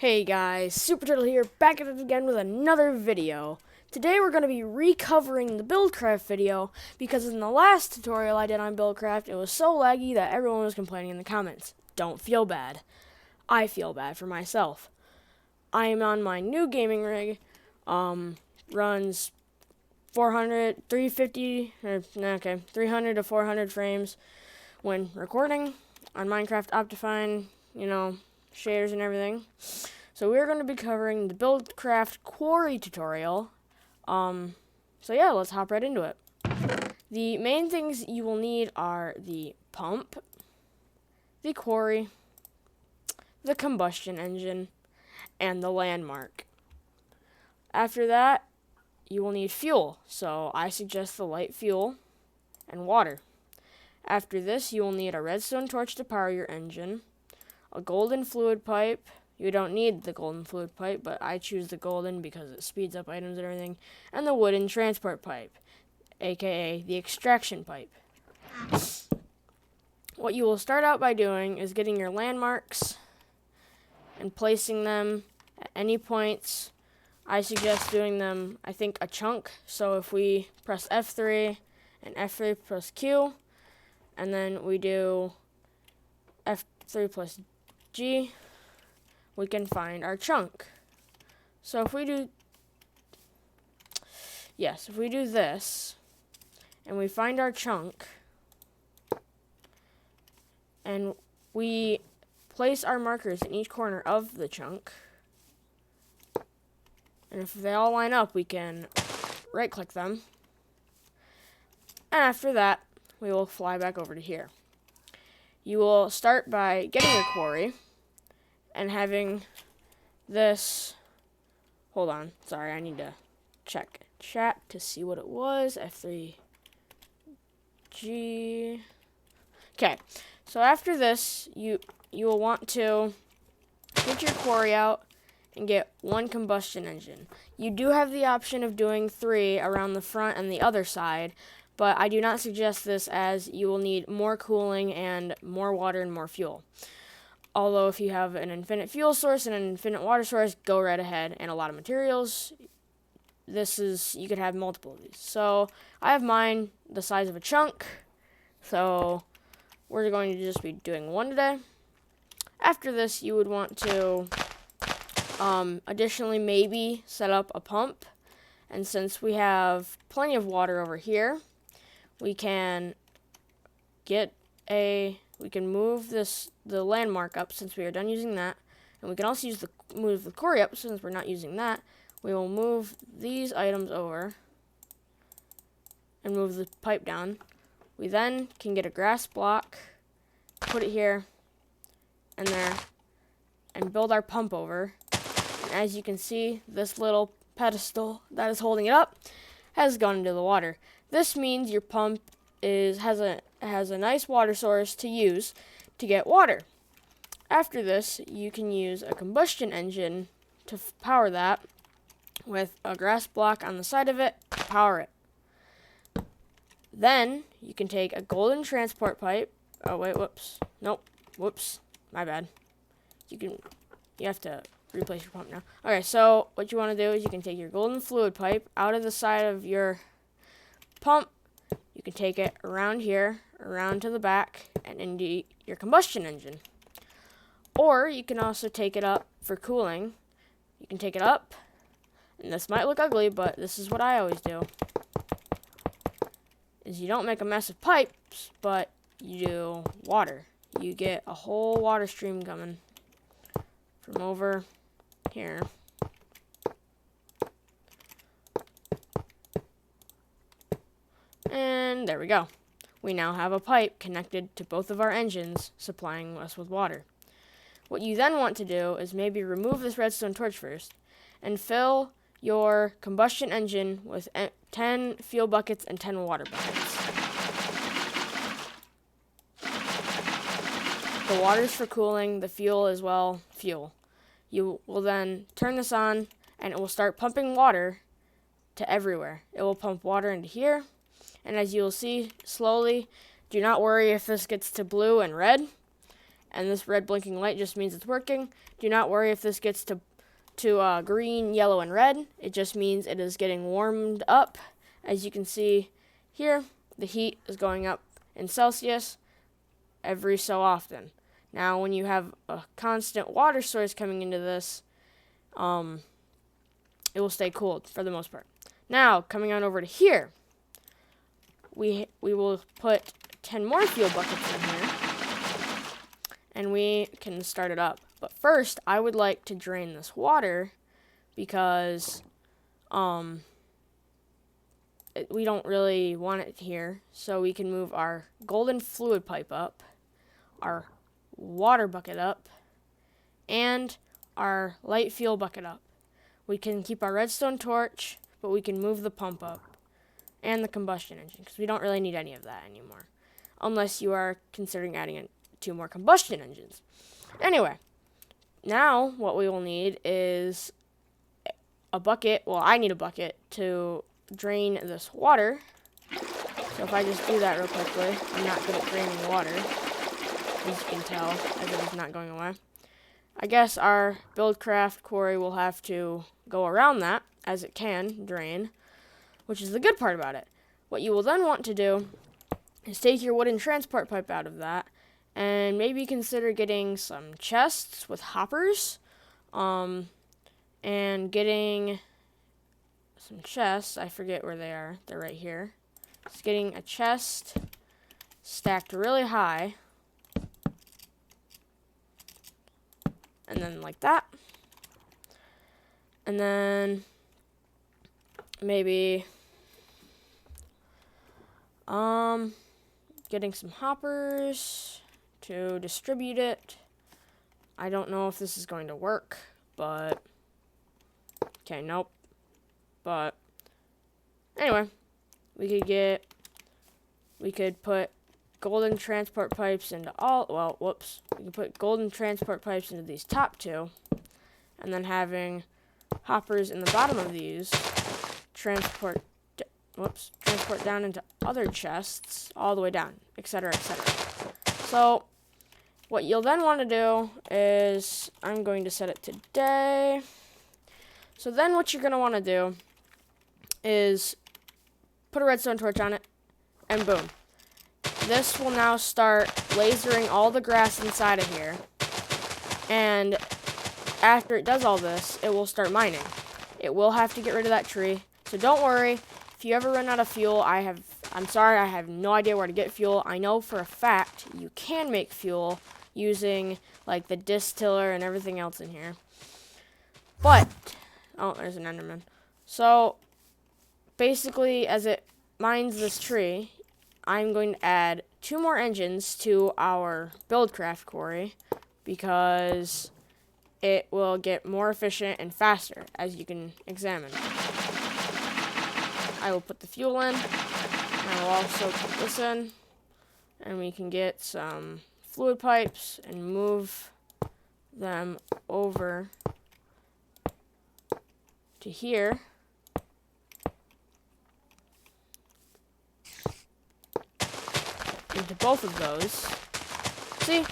Hey guys, Super Turtle here, back at it again with another video. Today we're going to be recovering the Buildcraft video, because in the last tutorial I did on Buildcraft, it was so laggy that everyone was complaining in the comments. Don't feel bad. I feel bad for myself. I am on my new gaming rig, runs 300 to 400 frames when recording on Minecraft Optifine, shaders and everything. So we're going to be covering the Buildcraft Quarry tutorial. So yeah, let's hop right into it. The main things you will need are the pump, the quarry, the combustion engine, and the landmark. After that, you will need fuel. So I suggest the light fuel and water. After this, you will need a redstone torch to power your engine, a golden fluid pipe. You don't need the golden fluid pipe, but I choose the golden because it speeds up items and everything, and the wooden transport pipe, aka the extraction pipe. What you will start out by doing is getting your landmarks and placing them at any points. I suggest doing them, I think, a chunk. So if we press F3 and F3 plus Q, and then we do F3 plus G, we can find our chunk. So if we do this, and we find our chunk, and we place our markers in each corner of the chunk, and if they all line up, we can right-click them, and after that, we will fly back over to here. You will start by getting your quarry, and having this, hold on, sorry, I need to check chat to see what it was, F3G. Okay, so after this, you will want to get your quarry out and get one combustion engine. You do have the option of doing 3 around the front and the other side, but I do not suggest this, as you will need more cooling and more water and more fuel. Although if you have an infinite fuel source and an infinite water source, go right ahead, and a lot of materials. You could have multiple of these. So I have mine the size of a chunk, so we're going to just be doing 1 today. After this, you would want to additionally maybe set up a pump, and since we have plenty of water over here, we can move the landmark up since we are done using that, and we can also move the quarry up since we're not using that. We will move these items over and move the pipe down. We then can get a grass block, put it here and there, and build our pump over. And as you can see, this little pedestal that is holding it up has gone into the water. This means your pump has a nice water source to use to get water. After this, you can use a combustion engine to power that with a grass block on the side of it to power it. Then you can take a golden transport pipe. Oh wait, whoops, my bad. You have to replace your pump now. Okay, so what you want to do is you can take your golden fluid pipe out of the side of your pump. You can take it around here, around to the back, and into your combustion engine. Or you can also take it up for cooling. You can take it up, and this might look ugly, but this is what I always do. Is you don't make a mess of pipes, but you do water. You get a whole water stream coming from over here. And there we go. We now have a pipe connected to both of our engines, supplying us with water. What you then want to do is maybe remove this redstone torch first and fill your combustion engine with 10 fuel buckets and 10 water buckets. The water is for cooling, the fuel is, well, fuel. You will then turn this on, and it will start pumping water to everywhere. It will pump water into here. And as you will see slowly, do not worry if this gets to blue and red. and this red blinking light just means it's working. Do not worry if this gets to green, yellow, and red. It just means it is getting warmed up. As you can see here, the heat is going up in Celsius every so often. Now, when you have a constant water source coming into this, it will stay cooled for the most part. Now, coming on over to here, we will put 10 more fuel buckets in here, and we can start it up. But first, I would like to drain this water because we don't really want it here. So we can move our golden fluid pipe up, our water bucket up, and our light fuel bucket up. We can keep our redstone torch, but we can move the pump up and the combustion engine because we don't really need any of that anymore, unless you are considering adding 2 more combustion engines. Anyway, now what we will need is a bucket. Well, I need a bucket to drain this water. So if I just do that real quickly, I'm not good at draining water, as you can tell, as it is not going away. I guess our Buildcraft Quarry will have to go around that, as it can drain, which is the good part about it. What you will then want to do is take your wooden transport pipe out of that, and maybe consider getting some chests with hoppers, and getting some chests. I forget where they are. They're right here. Just getting a chest stacked really high, and then like that. And then maybe getting some hoppers to distribute it. I don't know if this is going to work, but okay, nope. But anyway, we could put golden transport pipes into we could put golden transport pipes into these top 2, and then having hoppers in the bottom of these transport down into other chests all the way down, etc., etc. So what you'll then want to do is, I'm going to set it to day. So then what you're going to want to do is put a redstone torch on it, and boom. This will now start lasering all the grass inside of here, and after it does all this, it will start mining. It will have to get rid of that tree, so don't worry. If you ever run out of fuel, I'm sorry, I have no idea where to get fuel. I know for a fact you can make fuel using like the distiller and everything else in here. But oh, there's an Enderman. So basically, as it mines this tree, I'm going to add 2 more engines to our Buildcraft Quarry because it will get more efficient and faster, as you can examine. I will put the fuel in. I will also put this in, and we can get some fluid pipes and move them over to here. Into both of those. See?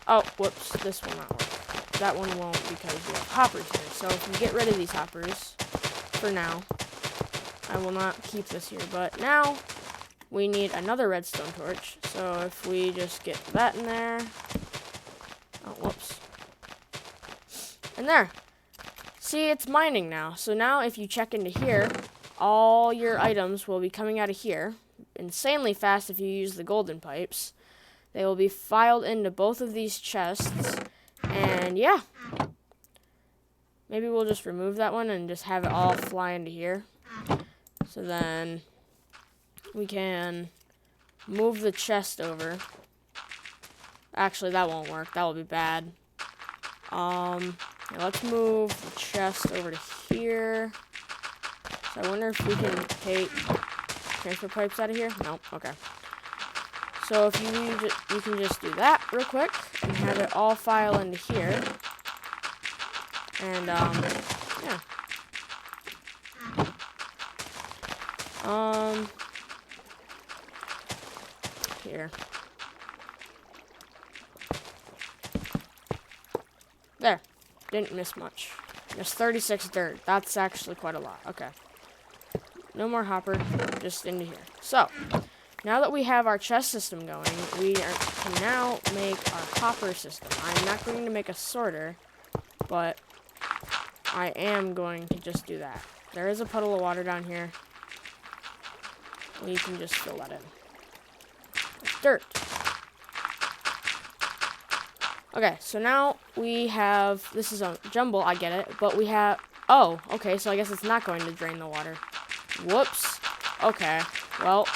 Oh, whoops, this will not work. That one won't because we have hoppers here. So if we get rid of these hoppers, for now, I will not keep this here. But now, we need another redstone torch. So if we just get that in there. Oh, whoops. And there. See, it's mining now. So now if you check into here, all your items will be coming out of here insanely fast if you use the golden pipes. They will be filed into both of these chests. And yeah. Maybe we'll just remove that one and just have it all fly into here. So then we can move the chest over. Actually, that won't work. That will be bad. Yeah, let's move the chest over to here. So I wonder if we can take transfer pipes out of here. Nope. Okay. So if you can just do that real quick and have it all file into here. And yeah. Here. didn't miss much. Missed 36 dirt. That's actually quite a lot. Okay. No more hopper, just into here. So, now that we have our chest system going, can now make our hopper system. I'm not going to make a sorter, but I am going to just do that. There is a puddle of water down here. We can just fill that in. It's dirt. Okay, so now we have, this is a jumble, I get it, but we have, oh, okay, so I guess it's not going to drain the water. Whoops. Okay, well,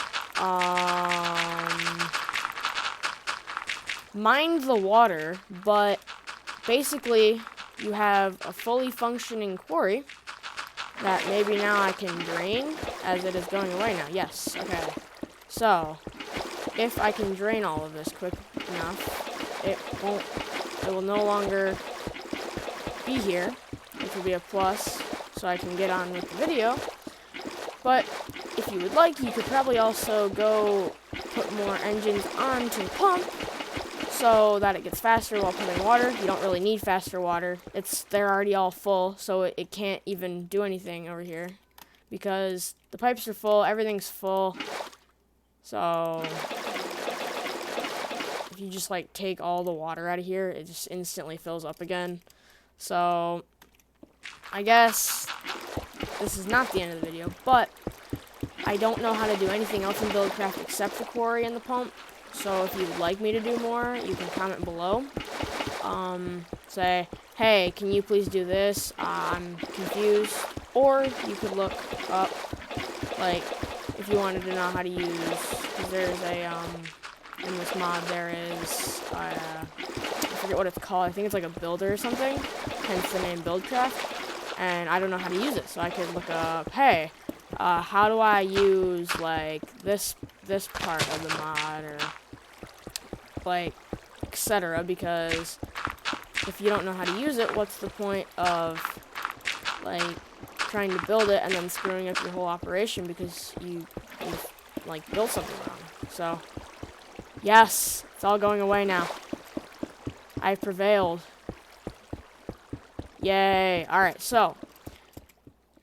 mind the water, but basically you have a fully functioning quarry that maybe now I can drain as it is going away now. Yes, okay. So, if I can drain all of this quick enough, it will no longer be here, which will be a plus, so I can get on with the video. But if you would like, you could probably also go put more engines onto the pump so that it gets faster while pumping water. You don't really need faster water. They're already all full, so it can't even do anything over here because the pipes are full, everything's full. So if you just like take all the water out of here, it just instantly fills up again. So I guess this is not the end of the video, but I don't know how to do anything else in Buildcraft except the quarry and the pump. So if you'd like me to do more, you can comment below. Say, hey, can you please do this? I'm confused. Or you could look up, like, if you wanted to know how to use, because there's a, in this mod there is, I forget what it's called. I think it's like a builder or something, hence the name Buildcraft. And I don't know how to use it, so I could look up, hey, how do I use, like, this part of the mod, or, like, etc., because if you don't know how to use it, what's the point of, like, trying to build it and then screwing up your whole operation because you like, built something wrong. So, yes, it's all going away now. I've prevailed. Yay. Alright, so,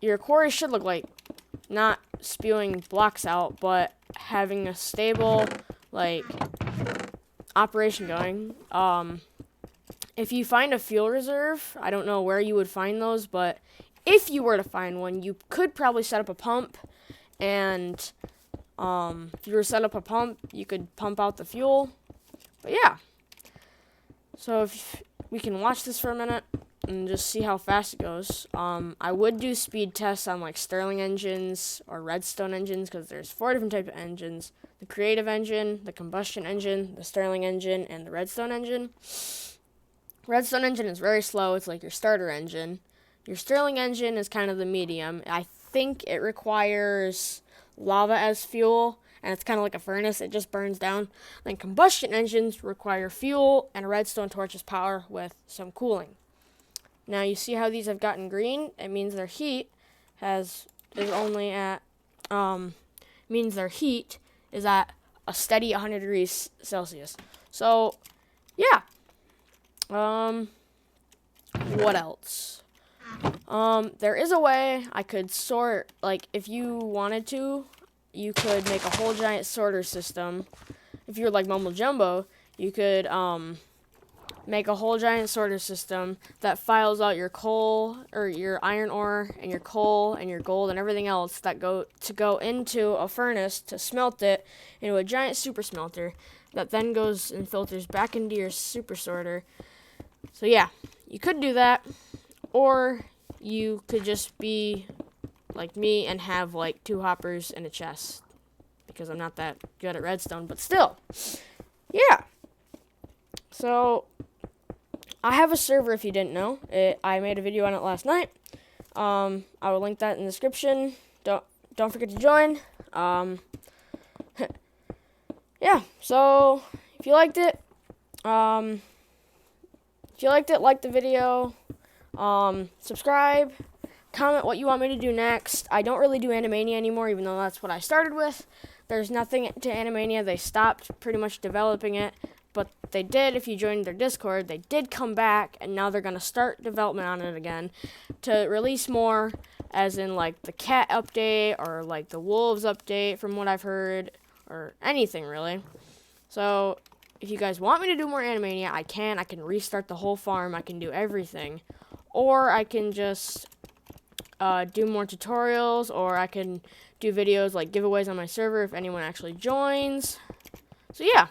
your quarry should look like not spewing blocks out, but having a stable, like, operation going. If you find a fuel reserve, I don't know where you would find those, but if you were to find one, you could probably set up a pump, and if you were to set up a pump, you could pump out the fuel. But yeah, so if we can watch this for a minute and just see how fast it goes. I would do speed tests on like Stirling engines or redstone engines, because there's 4 different types of engines: the creative engine, the combustion engine, the Stirling engine, and the redstone engine. Redstone engine is very slow. It's like your starter engine. Your Stirling engine is kind of the medium. I think it requires lava as fuel, and it's kind of like a furnace. It just burns down. Then combustion engines require fuel and a redstone torch as power with some cooling. Now you see how these have gotten green? It means their heat is at a steady 100 degrees Celsius. So, yeah. What else? There is a way I could sort, like, if you wanted to, you could make a whole giant sorter system. If you're like Mumble Jumbo, you could, make a whole giant sorter system that files out your coal, or your iron ore, and your coal, and your gold, and everything else that go into a furnace to smelt it into a giant super smelter that then goes and filters back into your super sorter. So yeah, you could do that, or you could just be like me and have like 2 hoppers and a chest, because I'm not that good at redstone, but still, yeah. So I have a server, if you didn't know. I made a video on it last night. I will link that in the description. Don't forget to join. Yeah, so if you liked it, like the video, subscribe, comment what you want me to do next. I don't really do Animania anymore, even though that's what I started with. There's nothing to Animania. They stopped pretty much developing it. but they did, if you joined their Discord, they did come back, and now they're going to start development on it again to release more, as in, like, the cat update, or, like, the wolves update, from what I've heard, or anything, really. So, if you guys want me to do more Animania, I can. I can restart the whole farm. I can do everything. Or I can just do more tutorials, or I can do videos, like, giveaways on my server if anyone actually joins. So, yeah.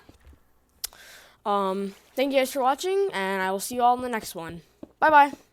Thank you guys for watching, and I will see you all in the next one. Bye-bye.